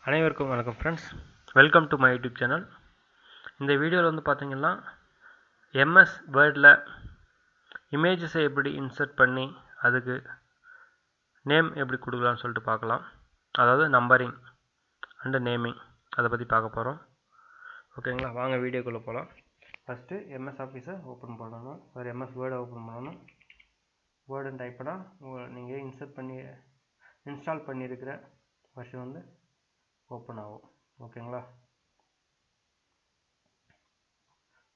அனைவருக்கும் வணக்கம் friends, welcome to my YouTube channel. இந்த வீடியோவில் வந்து பார்த்தீங்கன்னா எம்எஸ் வேர்டில் இமேஜஸை எப்படி இன்சர்ட் பண்ணி அதுக்கு நேம் எப்படி கொடுக்கலாம்னு சொல்லிட்டு பார்க்கலாம். அதாவது நம்பரிங் அண்டு நேமிங் அதை பற்றி பார்க்க போகிறோம். ஓகேங்களா, வாங்க வீடியோக்குள்ளே போகலாம். ஃபஸ்ட்டு எம்எஸ் ஆஃபீஸை ஓப்பன் பண்ணணும். எம்எஸ் வேர்டை ஓப்பன் பண்ணணும். வேர்டுன்னு டைப் பண்ணால் நீங்கள் இன்ஸ்டால் பண்ணியிருக்கிற வெர்ஷன் வந்து ஓப்பன் ஆகும். ஓகேங்களா,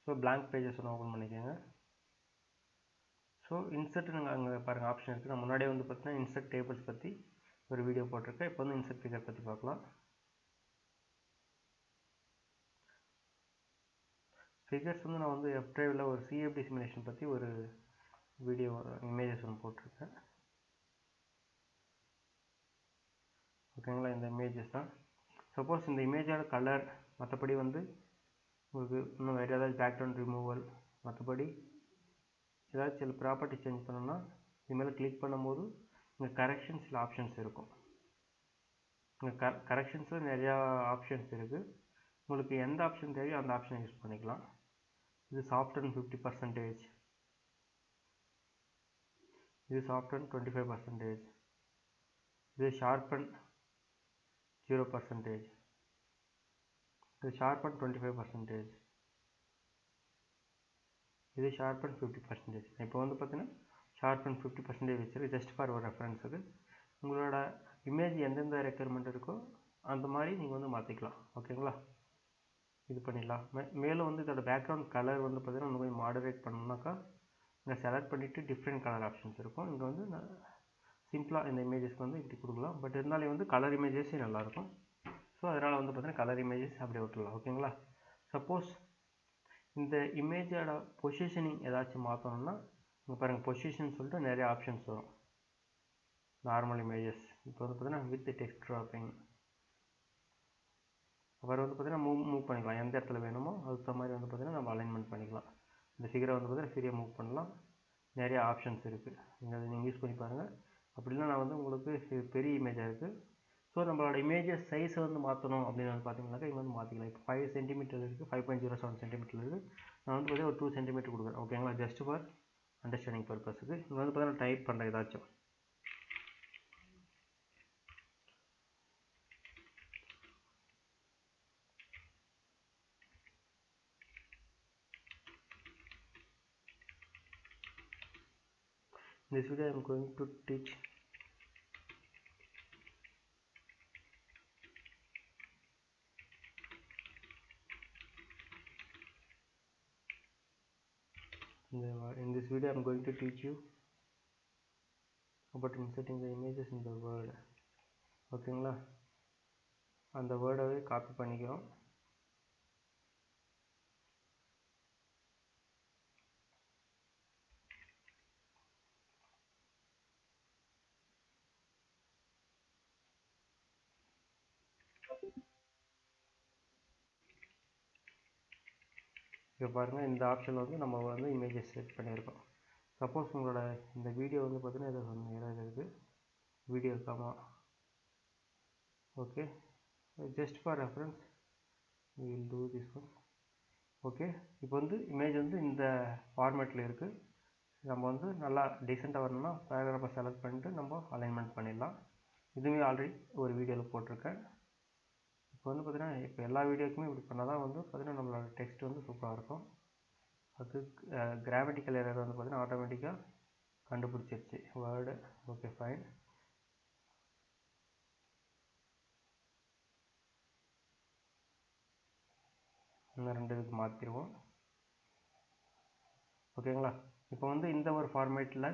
ஸோ blank பேஜஸ் ஒன்று ஓப்பன் பண்ணிக்கோங்க. ஸோ இன்சர்ட் நாங்கள் அங்கே பாருங்கள் ஆப்ஷன் இருக்குது. நான் முன்னாடியே வந்து பார்த்தீங்கன்னா இன்சர்ட் டேபிள்ஸ் பற்றி ஒரு வீடியோ போட்டிருக்கேன். இப்போ வந்து இன்சர்ட் ஃபிகர் பற்றி பார்க்கலாம். ஃபிகர்ஸ் வந்து நான் வந்து எஃப்ட்ரைவில் ஒரு சிஎஃப்டி சிமுலேஷன் பற்றி ஒரு வீடியோ இமேஜஸ் ஒன்று போட்டிருக்கேன். ஓகேங்களா, இந்த இமேஜஸ் தான். சப்போஸ் இந்த இமேஜோட கலர் மற்றபடி வந்து உங்களுக்கு இன்னும் வேறு ஏதாவது பேக்ரவுண்ட் ரிமூவல் மற்றபடி ஏதாச்சும் சில ப்ராப்பர்ட்டி சேஞ்ச் பண்ணணும்னா இதுமாதிரி கிளிக் பண்ணும்போது இங்கே கரெக்ஷன்ஸில் ஆப்ஷன்ஸ் இருக்கும். இங்கே கரெக்ஷன்ஸில் நிறையா ஆப்ஷன்ஸ் இருக்குது. உங்களுக்கு எந்த ஆப்ஷன் தேவையோ அந்த ஆப்ஷனை யூஸ் பண்ணிக்கலாம். இது சாஃப்ட்வேர் 50%, இது சாஃப்ட்வேர் 25%, இது ஷார்பன் 0%, இது ஷார்பன் 25%, இது ஷார்பன் 50%. இப்போ வந்து பார்த்தீங்கன்னா ஷார்பன் 50% வச்சிருக்கு. ஜஸ்ட் ஃபார் ஒரு ரெஃபரன்ஸுக்கு உங்களோட இமேஜ் எந்தெந்த ரெக்குயர்மெண்ட் இருக்கோ அந்த மாதிரி நீங்கள் வந்து மாற்றிக்கலாம். ஓகேங்களா, இது பண்ணிடலாம். மேலும் வந்து இதோட பேக்ரவுண்ட் கலர் வந்து பார்த்தீங்கன்னா இன்னும் கொஞ்சம் மாடரேட் பண்ணோம்னாக்கா இங்கே செலக்ட் பண்ணிவிட்டு டிஃப்ரெண்ட் கலர் ஆப்ஷன்ஸ் இருக்கும். இங்கே வந்து சிம்பிளாக இந்த இமேஜஸ்க்கு வந்து இப்படி கொடுக்கலாம். பட் இருந்தாலும் வந்து கலர் இமேஜஸே நல்லாயிருக்கும். ஸோ அதனால் வந்து பார்த்தீங்கன்னா கலர் இமேஜஸ் அப்படியே விட்டுடலாம். ஓகேங்களா, சப்போஸ் இந்த இமேஜோட பொசிஷனிங் ஏதாச்சும் மாற்றணும்னா இங்கே பாருங்கள் பொசிஷன் சொல்லிட்டு நிறைய ஆப்ஷன்ஸ் வரும். நார்மல் இமேஜஸ் இப்போ வந்து பார்த்தீங்கன்னா வித் டெக்ஸ்ட் ட்ராப்பிங், அப்புறம் வந்து பார்த்தீங்கன்னா மூவ் பண்ணிக்கலாம். எந்த இடத்துல வேணுமோ அதுக்கு மாதிரி வந்து பார்த்தீங்கன்னா நம்ம அலைன்மெண்ட் பண்ணிக்கலாம். இந்த ஃபிகரை வந்து பார்த்தீங்கன்னா ஃப்ரீயாக மூவ் பண்ணலாம். நிறைய ஆப்ஷன்ஸ் இருக்குது. நீங்கள் யூஸ் பண்ணி பாருங்கள். அப்படின்னா நான் வந்து உங்களுக்கு பெரிய இமேஜாக இருக்குது. ஸோ நம்மளோட இமேஜஸ் சைஸை வந்து மாற்றணும் அப்படின்னு வந்து பார்த்தீங்கன்னாக்கா இங்கே வந்து மாற்றிக்கலாம். இப்போ 5 சென்டிமீட்டர் இருக்குது, 5.07 சென்டிமீட்டர் இருக்குது. நான் வந்து பார்த்தீங்கன்னா ஒரு 2 சென்டிமீட்டர் கொடுக்குறேன். ஓகேங்களா, ஜஸ்ட் ஃபார் அண்டர்ஸ்டாண்டிங் பர்பஸுக்கு. இங்கே வந்து பார்த்தீங்கன்னா டைப் பண்ணுறேன் ஏதாச்சும். In this video I am going to teach in this video I am going to teach you about inserting the images in the word. ஓகேங்களா, அந்த வேர்டவே காப்பி பண்ணிக்கிறோம். இப்போ பாருங்கள் இந்த ஆப்ஷனில் வந்து நம்ம வந்து இமேஜஸ் செட் பண்ணியிருக்கோம். சப்போஸ் உங்களோட இந்த வீடியோ வந்து பார்த்தீங்கன்னா இது ஒன்று ஏதாவது இருக்குது வீடியோ இருக்காமா. Okay, just for reference we will do this one. Okay, இப்போ வந்து இமேஜ் வந்து இந்த ஃபார்மேட்டில் இருக்குது. நம்ம வந்து நல்லா டீசெண்டாக வரணும்னா பேராகிராஃபை செலக்ட் பண்ணிட்டு நம்ம அலைன்மெண்ட் பண்ணிடலாம். இதுவே ஆல்ரெடி ஒரு வீடியோவில் போட்டிருக்கேன். இப்போ வந்து பார்த்தீங்கன்னா இப்போ எல்லா வீடியோக்குமே இப்படி பண்ணால் தான் வந்து பார்த்தீங்கன்னா நம்மளோட டெக்ஸ்ட் வந்து சூப்பராக இருக்கும். அது கிராமட்டிக்கல் எரர் வந்து பார்த்தீங்கன்னா ஆட்டோமேட்டிக்காக கண்டுபிடிச்சிருச்சு வேர்டு. Okay fine. இன்னும் 2 இதுக்கு மாற்றிடுவோம். ஓகேங்களா, இப்போ வந்து இந்த ஒரு ஃபார்மேட்டில்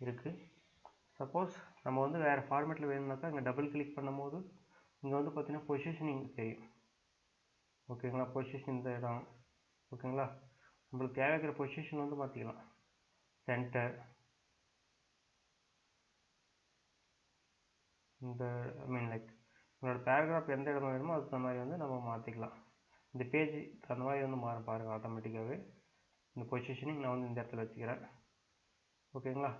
இருக்குது. சப்போஸ் நம்ம வந்து வேறு ஃபார்மேட்டில் வேணும்னாக்கா இங்கே டபுள் கிளிக் பண்ணும்போது இங்கே வந்து பார்த்தீங்கன்னா பொசிஷனிங் தெரியும். ஓகேங்களா, பொசிஷன் இந்த இடம். ஓகேங்களா, நம்மளுக்கு தேவைக்கிற பொசிஷன் வந்து மாற்றிக்கலாம். சென்டர் இந்த லைக் உங்களோட பேராகிராஃப் எந்த இடம் வேணுமோ அதுக்கு தகுந்த மாதிரி வந்து நம்ம மாற்றிக்கலாம். இந்த பேஜ் அந்த மாதிரி வந்து மாறும் பாருங்கள் ஆட்டோமேட்டிக்காகவே. இந்த பொசிஷனிங் நான் வந்து இந்த இடத்துல வச்சுக்கிறேன். ஓகேங்களா,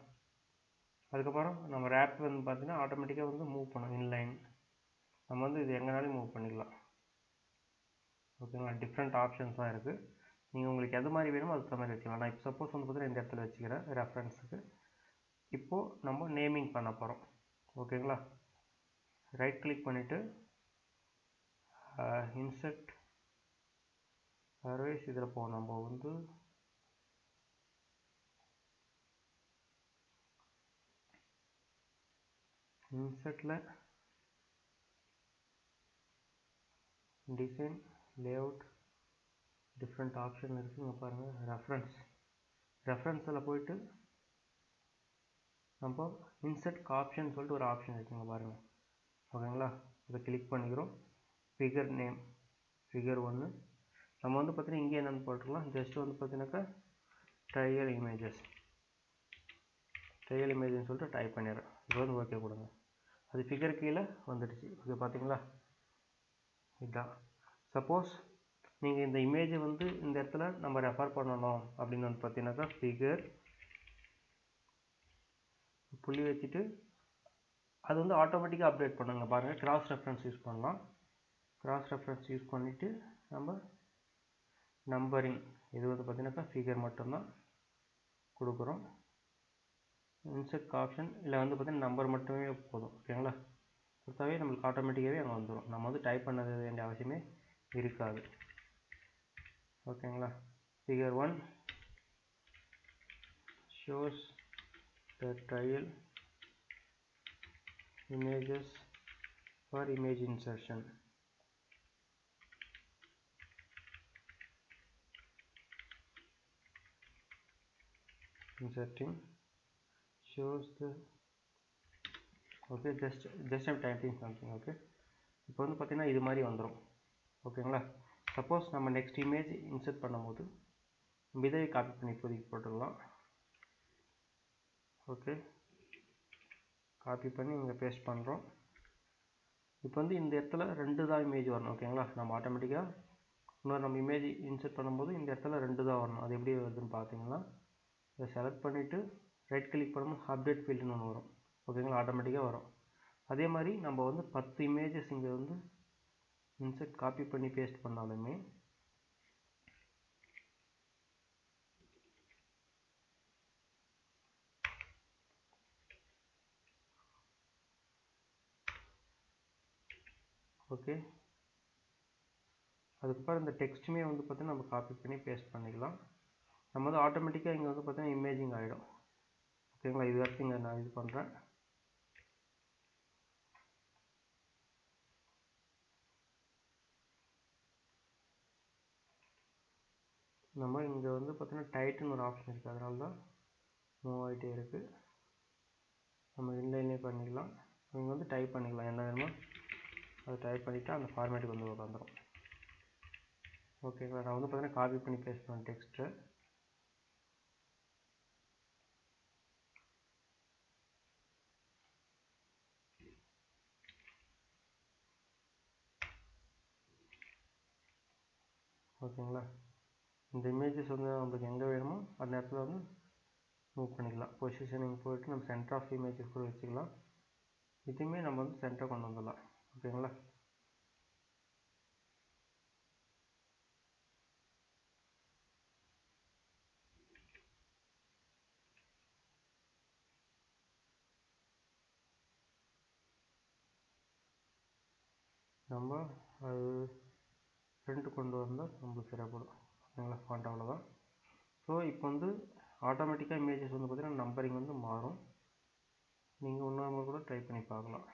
அதுக்கப்புறம் நம்ம ரேப் வந்து பார்த்தீங்கன்னா ஆட்டோமேட்டிக்காக வந்து மூவ் பண்ணும் இன்லைன். நம்ம வந்து இது எங்கேனாலும் மூவ் பண்ணிக்கலாம். ஓகேங்களா, டிஃப்ரெண்ட் ஆப்ஷன்ஸ் தான் இருக்குது. நீங்கள் உங்களுக்கு எது மாதிரி வேணுமோ அதுக்கு மாதிரி வச்சுக்கலாம். நான் இப்போ சப்போஸ் வந்து பார்த்தீங்கன்னா இந்த இடத்துல வச்சுக்கிறேன் ரெஃபரன்ஸுக்கு. இப்போது நம்ம நேமிங் பண்ண போகிறோம். ஓகேங்களா, ரைட் கிளிக் பண்ணிவிட்டு இன்சர்ட் அரேஸ் இதில் போவோம். நம்ம வந்து இன்சர்ட்டில் டிசைன் லேஅவுட் டிஃப்ரெண்ட் ஆப்ஷன் இருக்குங்க பாருங்கள். ரெஃபரன்ஸில் போயிட்டு நம்ம இன்சர்ட் ஆப்ஷன் சொல்லிட்டு ஒரு ஆப்ஷன் இருக்குங்க பாருங்கள். ஓகேங்களா, இதை கிளிக் பண்ணிக்கிறோம். ஃபிகர் நேம் ஃபிகர் 1 நம்ம வந்து பார்த்தீங்கன்னா இங்கே என்னென்னு போட்டுக்கலாம். ஜஸ்ட் வந்து பார்த்தீங்கன்னாக்கா ட்ரையல் இமேஜ்னு சொல்லிட்டு டைப் பண்ணிடுறேன். இது வந்து ஓகே கொடுங்க. அது ஃபிகர் கீழே வந்துடுச்சு. இது பார்த்தீங்களா, இதுதான். சப்போஸ் நீங்கள் இந்த இமேஜை வந்து இந்த இடத்துல நம்ம ரெஃபர் பண்ணணும் அப்படின்னு வந்து பார்த்தீங்கன்னாக்கா ஃபிகர் புள்ளி வச்சுட்டு அது வந்து ஆட்டோமேட்டிக்காக அப்டேட் பண்ணுங்க பாருங்கள். கிராஸ் ரெஃபரன்ஸ் யூஸ் பண்ணலாம். கிராஸ் ரெஃபரன்ஸ் யூஸ் பண்ணிவிட்டு நம்ம நம்பரிங் இது வந்து பார்த்தீங்கன்னாக்கா ஃபிகர் மட்டும்தான் கொடுக்குறோம். இன்சர்ட் ஆப்ஷன் இல்லை வந்து பார்த்தீங்கன்னா நம்பர் மட்டுமே போதும். ஓகேங்களா, கொடுத்தாவே நம்மளுக்கு ஆட்டோமேட்டிக்காகவே அங்கே வந்துடும். நம்ம வந்து டைப் பண்ண வேண்டிய அவசியமே இருக்காது. ஓகேங்களா, figure 1 shows the trial images for image insertion. Inserting shows the okay just I'm typing something. okay இப்போ வந்து பார்த்தீங்கன்னா இது மாதிரி வந்துடும். ஓகேங்களா, சப்போஸ் நம்ம நெக்ஸ்ட் இமேஜ் இன்சர்ட் பண்ணும்போது நம்ம இதை காப்பி பண்ணி இப்போதைக்கு போட்டுக்கலாம். ஓகே, காப்பி பண்ணி இங்கே பேஸ்ட் பண்ணுறோம். இப்போ வந்து இந்த இடத்துல 2 தான் இமேஜ் வரணும். ஓகேங்களா, நம்ம ஆட்டோமேட்டிக்காக இன்னொரு நம்ம இமேஜ் இன்சர்ட் பண்ணும்போது இந்த இடத்துல 2 தான் வரணும். அது எப்படி வருதுன்னு பார்த்தீங்கன்னா இதை செலக்ட் பண்ணிவிட்டு ரைட் கிளிக் பண்ணும்போது அப்டேட் ஃபீல்டுன்னு ஒன்று வரும். ஓகேங்களா, ஆட்டோமேட்டிக்காக வரும். அதே மாதிரி நம்ம வந்து 10 இமேஜஸ் இங்கே வந்து இன்சர்ட் காப்பி பண்ணி பேஸ்ட் பண்ணாலுமே ஓகே, அதுக்கப்புறம் இந்த டெக்ஸ்ட்டுமே வந்து பார்த்தீங்கன்னா நம்ம காப்பி பண்ணி பேஸ்ட் பண்ணிக்கலாம். நம்ம வந்து ஆட்டோமேட்டிக்காக இங்கே வந்து பார்த்தீங்கன்னா இமேஜிங் ஆகிடும். ஓகேங்களா, இது வரைக்கும் இங்கே நான் இது பண்ணுறேன். நம்ம இங்கே வந்து பார்த்தீங்கன்னா டைட்டுன்னு ஒரு ஆப்ஷன் இருக்குது. அதனால தான் மூவ் ஆகிட்டே இருக்குது. நம்ம இன்லைன்லேயே பண்ணிக்கலாம். இங்கே வந்து டைப் பண்ணிக்கலாம் என்ன வேணுமோ அதை டைப் பண்ணிவிட்டு அந்த ஃபார்மேட்டுக்கு வந்து வந்துடும். ஓகேங்களா, நான் வந்து பார்த்தீங்கன்னா காப்பி பண்ணி பேஸ்ட் பண்ண டெக்ஸ்ட்டு ஓகேங்களா. இந்த இமேஜஸ் வந்து நம்மளுக்கு எங்கே வேணுமோ அந்த நேரத்தில் வந்து மூவ் பண்ணிக்கலாம். பொசிஷனிங் போயிட்டு நம்ம சென்டர் ஆஃப் இமேஜஸ் கூட வச்சுக்கலாம். இதுவுமே நம்ம வந்து சென்டரை கொண்டு வந்துடலாம். ஓகேங்களா, நம்ம அது ஃப்ரண்ட் கொண்டு வந்தால் நம்மளுக்கு சரியாகப்படும். ஓகேங்களா, ஃபாண்ட் அவ்வளோதான். ஸோ இப்போ வந்து ஆட்டோமேட்டிக்காக இமேஜஸ் வந்து பார்த்திங்கன்னா நம்பரிங் வந்து மாறும். நீங்கள் இன்னொரு கூட ட்ரை பண்ணி பார்க்கலாம்.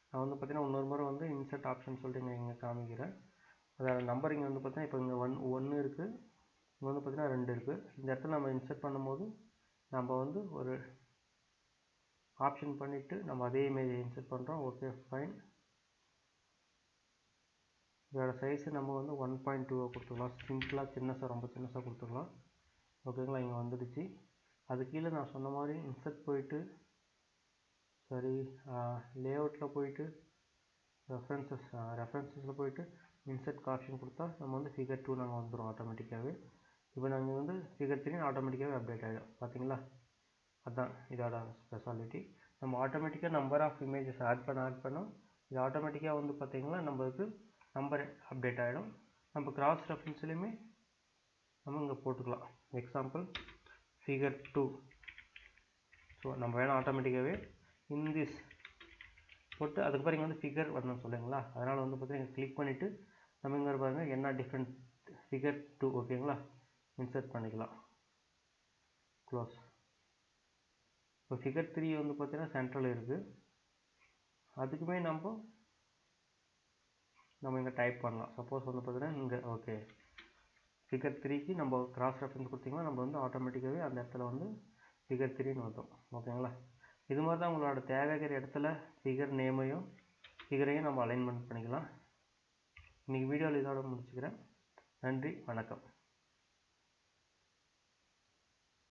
நான் வந்து பார்த்தீங்கன்னா இன்னொரு முறை வந்து இன்சர்ட் ஆப்ஷன் சொல்லிட்டு இங்கே காமிக்கிறேன். அதாவது நம்பரிங் வந்து பார்த்தீங்கன்னா இப்போ இங்கே 1 இருக்குது, இங்கே வந்து பார்த்தீங்கன்னா 2 இருக்குது. இந்த இடத்துல நம்ம இன்சர்ட் பண்ணும்போது நம்ம வந்து ஒரு ஆப்ஷன் பண்ணிவிட்டு நம்ம அதே இமேஜை இன்சர்ட் பண்ணுறோம். Okay fine. இதோட சைஸு நம்ம வந்து 1.2 கொடுத்துக்கலாம். சிம்பிளாக சின்னசாக ரொம்ப சின்னசாக கொடுத்துக்கலாம். ஓகேங்களா, இங்கே வந்துடுச்சு. அது கீழே நான் சொன்ன மாதிரி இன்சர்ட் போயிட்டு லேஅவுட்டில் போயிட்டு ரெஃபரன்சஸில் போயிட்டு இன்சர்ட் ஆப்ஷன் கொடுத்தா நம்ம வந்து ஃபிகர் 2 நாங்கள் வந்துடும் ஆட்டோமேட்டிக்காகவே. இப்போ நாங்கள் வந்து ஃபிகர் 3 ஆட்டோமேட்டிக்காகவே அப்டேட் ஆகிடும். பார்த்தீங்களா, அதுதான் இதோட ஸ்பெஷாலிட்டி. நம்ம ஆட்டோமேட்டிக்காக நம்பர் ஆஃப் இமேஜஸ் ஆட் பண்ணோம். இது ஆட்டோமேட்டிக்காக வந்து பார்த்திங்கன்னா நம்மளுக்கு நம்பர் அப்டேட் ஆகிடும். நம்ம கிராஸ் ரெஃபரன்ஸ்லையுமே நம்ம இங்கே போட்டுக்கலாம். Example figure 2. ஸோ நம்ம வேணால் ஆட்டோமேட்டிக்காகவே இந்திஸ் போட்டு அதுக்கப்புறம் இங்கே வந்து ஃபிகர் வரணும் சொல்லுங்களா. அதனால் வந்து பார்த்தீங்கன்னா கிளிக் பண்ணிவிட்டு நம்ம இங்கே பாருங்கள் என்ன டிஃப்ரெண்ட் ஃபிகர் 2 ஓகேங்களா, இன்சர்ட் பண்ணிக்கலாம். க்ளோஸ். இப்போ ஃபிகர் 3 வந்து பார்த்தீங்கன்னா சென்ட்ரல் இருக்குது. அதுக்குமே நம்ம இங்கே டைப் பண்ணலாம். சப்போஸ் வந்து பார்த்தீங்கன்னா இங்கே ஓகே ஃபிகர் 3க்கு நம்ம கிராஸ் ரெஃபரன்ஸ் கொடுத்திங்கன்னா நம்ம வந்து ஆட்டோமேட்டிக்காகவே அந்த இடத்துல வந்து ஃபிகர் 3ன்னு வந்துடும். ஓகேங்களா. இது மாதிரி தான் உங்களோட தேவைக்கிற இடத்துல ஃபிகர் நேமையும் ஃபிகரையும் நம்ம அலைன்மெண்ட் பண்ணிக்கலாம். இன்றைக்கி வீடியோவில் இதோட முடிச்சுக்கிறேன். நன்றி, வணக்கம்.